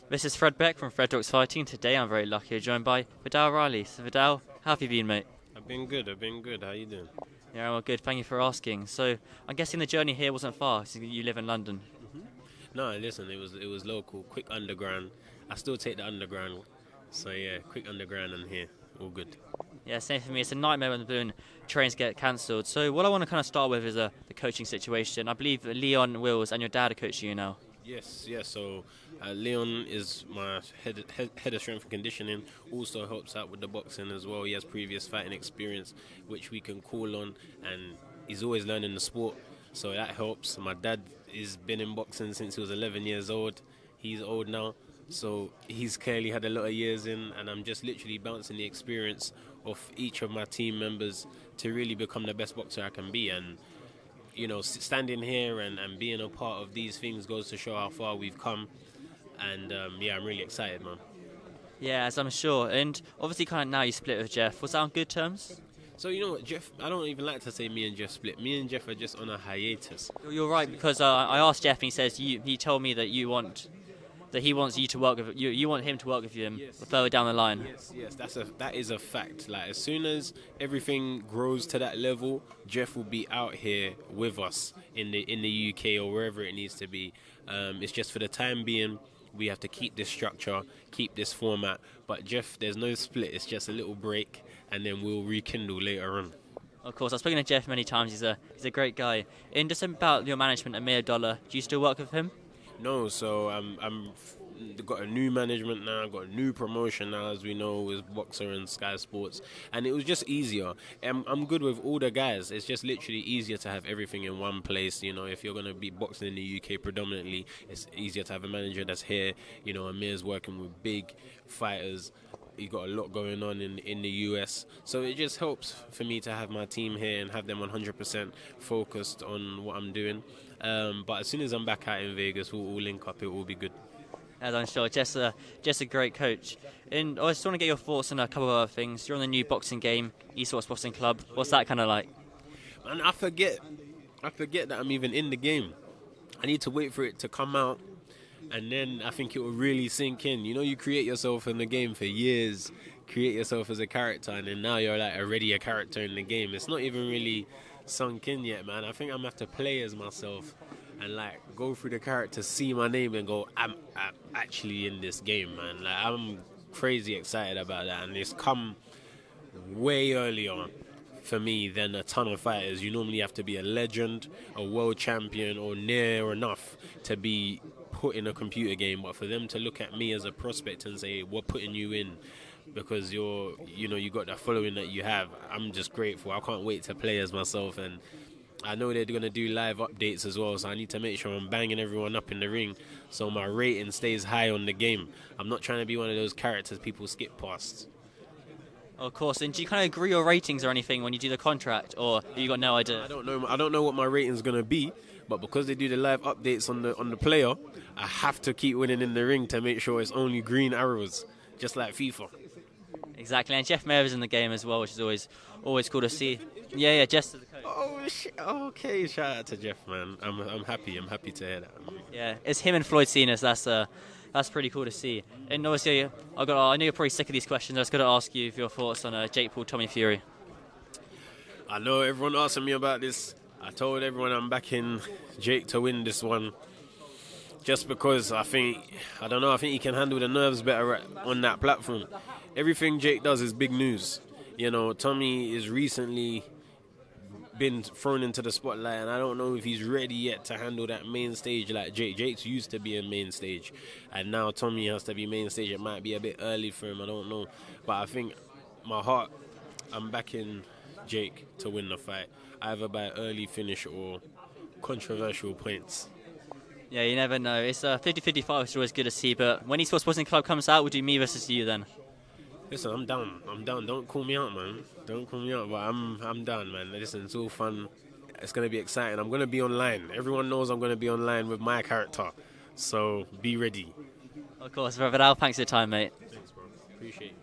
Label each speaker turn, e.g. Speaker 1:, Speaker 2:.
Speaker 1: This is Fred Beck from Fred Dogs Fighting. Today I'm very lucky to be joined by Viddal Riley. So Viddal, how have you been, mate?
Speaker 2: I've been good. How you doing?
Speaker 1: Yeah, well, good. Thank you for asking. So I'm guessing the journey here wasn't far, since you live in London.
Speaker 2: No, listen, it was local, quick underground. I still take the underground. So yeah, quick underground and here. All good.
Speaker 1: Yeah, same for me. It's a nightmare when the balloon trains get cancelled. So what I want to kind of start with is the coaching situation. I believe Leon, Wills and your dad are coaching you now.
Speaker 2: Yes. So Leon is my head of strength and conditioning. Also helps out with the boxing as well. He has previous fighting experience, which we can call on, and he's always learning the sport, so that helps. My dad has been in boxing since he was 11 years old. He's old now, so he's clearly had a lot of years in, and I'm just literally bouncing the experience of each of my team members to really become the best boxer I can be. And standing here and being a part of these things goes to show how far we've come. And yeah, I'm really excited, man.
Speaker 1: Yeah, as I'm sure. And obviously kind of now you split with Jeff. Was that on good terms?
Speaker 2: So you know what, Jeff, I don't even like to say me and Jeff split. Me and Jeff are just on a hiatus.
Speaker 1: You're right, because I asked Jeff and he says he told me that he wants you to work with you want him to work with you further down the line.
Speaker 2: Yes, that is a fact. Like, as soon as everything grows to that level, Jeff will be out here with us in the UK or wherever it needs to be. It's just for the time being, we have to keep this structure, keep this format. But Jeff, there's no split. It's just a little break, and then we'll rekindle later on.
Speaker 1: Of course, I've spoken to Jeff many times. He's a great guy. And just about your management, Amir Dollar, do you still work with him?
Speaker 2: No, so I'm got a new management now, got a new promotion now, as we know, with Boxer and Sky Sports, and it was just easier. I'm good with all the guys. It's just literally easier to have everything in one place. If you're going to be boxing in the UK predominantly, it's easier to have a manager that's here. Amir's working with big fighters. You've got a lot going on in the US, so it just helps for me to have my team here and have them 100% focused on what I'm doing. But as soon as I'm back out in Vegas, we'll link up. It will be good.
Speaker 1: As I'm sure, just a great coach. And I just want to get your thoughts on a couple of other things. You're on the new boxing game, Esports Boxing Club. What's that kind of like?
Speaker 2: And I forget that I'm even in the game. I need to wait for it to come out, and then I think it will really sink in. You create yourself in the game for years, create yourself as a character, and then now you're like already a character in the game. It's not even really sunk in yet, man. I think I'm gonna have to play as myself and like go through the character, see my name, and go, I'm actually in this game, man. Like, I'm crazy excited about that, and it's come way earlier for me than a ton of fighters. You normally have to be a legend, a world champion, or near enough to be put in a computer game. But for them to look at me as a prospect and say, we're putting you in because you got that following that you have, I'm just grateful. I can't wait to play as myself, and I know they're going to do live updates as well, so I need to make sure I'm banging everyone up in the ring so my rating stays high on the game. I'm not trying to be one of those characters people skip past.
Speaker 1: Of course. And do you kind of agree your ratings or anything when you do the contract, or have you got no idea?
Speaker 2: I don't know what my rating's going to be, but because they do the live updates on the player, I have to keep winning in the ring to make sure it's only green arrows, just like FIFA.
Speaker 1: Exactly, and Jeff Mayer is in the game as well, which is always cool to see. Yeah, Jess is the coach.
Speaker 2: Oh shit! Okay, shout out to Jeff, man. I'm happy. I'm happy to hear that.
Speaker 1: Yeah, it's him and Floyd Cenas. That's pretty cool to see. And obviously, I know you're probably sick of these questions. I was going to ask you your thoughts on Jake Paul, Tommy Fury.
Speaker 2: I know everyone asking me about this. I told everyone I'm backing Jake to win this one, just because I think he can handle the nerves better on that platform. Everything Jake does is big news. Tommy is recently been thrown into the spotlight, and I don't know if he's ready yet to handle that main stage like Jake. Jake's used to be in main stage, and now Tommy has to be main stage. It might be a bit early for him, I don't know. But I think my heart, I'm backing Jake to win the fight, either by early finish or controversial points.
Speaker 1: Yeah, you never know. It's 50-50 fight, which is always good to see, but when Esports Boxing Club comes out, we'll do me versus you then.
Speaker 2: Listen, I'm down. Don't call me out, man. Don't call me out, but I'm down, man. Listen, it's all fun. It's going to be exciting. I'm going to be online. Everyone knows I'm going to be online with my character. So be ready.
Speaker 1: Of course, Viddal, thanks for your time, mate.
Speaker 2: Thanks, bro. Appreciate it.